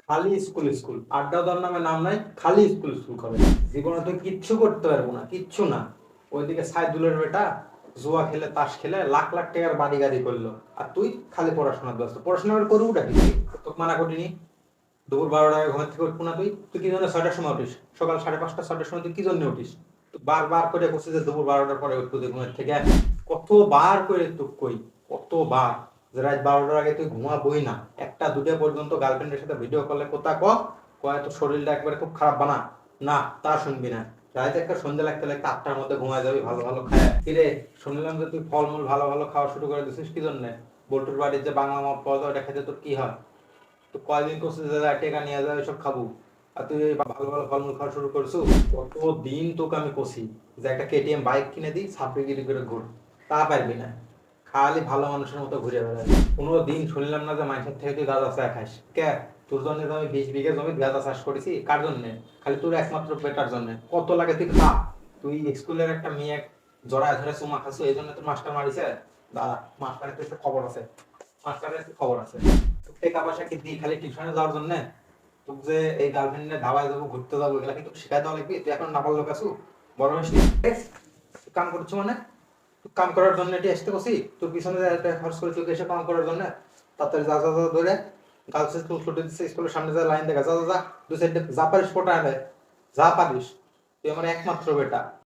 খালি school school, আড্ডা দেওয়ার নামে নাম নাই, খালি স্কুল স্কুল করে। জীবনে তুই কিচ্ছু করতে পারবো না, কিচ্ছু না। ওইদিকে সাইদুলের বেটা জুয়া খেলে, তাস খেলে লাখ লাখ টাকার বাড়ি গাড়ি করলো, আর তুই খালি পড়াশোনার ব্যস্ত। পড়াশোনা করে করবো কি তুই? তোকে মানা করিনি দুপুর 12টায় ঘুমের থেকে উঠবো না? তুই তুই কি জন্য 6টার সময় উঠিস? সকাল 5:30 6টার সময় তুই কি জন্য উঠিস? তুই বারবার করে করছিস যে দুপুর 12টার পরে উঠবো তুই ঘুমের থেকে। কতবার করে তুই কই, কতবার যে রাত 12টার আগে তুই ঘুমাবই না। 1টা 2টা পর্যন্ত গার্লফ্রেন্ডের সাথে ভিডিও কলে কথা কয় তো শরীরটা একবারে খুব খারাপ বানা। না, তা শুনবি না। রাতে একটা সন্ধ্যা লাগতে লাগতে 8টার মধ্যে ঘুমায় যাবি ভালো ভালো খায়। কিরে, শুনলাম যে তুই ফলমূল ভালো ভালো খাওয়া শুরু করে দিছিস, কি জন্য? বল্টুর বাড়ির যে বাংলা মদ পাওয়া যায় ওটা খেতে তোর কি হয়? তো কয়দিন করছিস যে টেকা নিয়ে যাবে সব খাবো, আর তুই এই ভালো ভালো ফলমূল খাওয়া শুরু করছো? কতদিন তোকে আমি কষি যে একটা কেটিএম বাইক কিনে দিই, সাপড়িগিরি করে ঘুর, তা পারবি না। খালি ভালো মানুষের মতো ঘুরে বেড়াস। কোনো দিন শুনলাম না যে মানুষের থেকে তুই গাঁজা চা খাস। কে? তোর জন্য তো আমি 20 বিঘা জমি গাঁজা চাষ করেছি, কার জন্য? খালি তোর একমাত্র পেটার জন্য। কত লাগে তুই খা। তুই স্কুলের একটা মেয়ে জড়ায় ধরে চুমা খাচ্ছ, এই জন্য তোর মাস্টার মারিছে। দাঁড়া, মাস্টারের তো একটা খবর আছে, মাস্টারের একটা খবর আছে। টাকা পয়সা কি দিই খালি টিউশনে যাওয়ার জন্য? তোকে যে এই গার্লফ্রেন্ড নিয়ে ধাবায় যাবো, ঘুরতে যাবো, এগুলা কি তোকে শেখাই দেওয়া লাগবে? তুই এখন নাবাল লোক আছু, বড় হয়েছিস। কাম করছো মানে? তুই কাম করার জন্য এটি আসতে বসি, তোর পিছনে যে একটা খরচ করে তোকে এসে কাম করার জন্য। তাড়াতাড়ি যা যা যা ধরে গার্লস স্কুল ছুটে দিচ্ছে, স্কুলের সামনে যা লাইন দেখা, যা যা যা, দু সাইডে যা পারিস ফোটা আনে, যা পারিস। তুই আমার একমাত্র বেটা।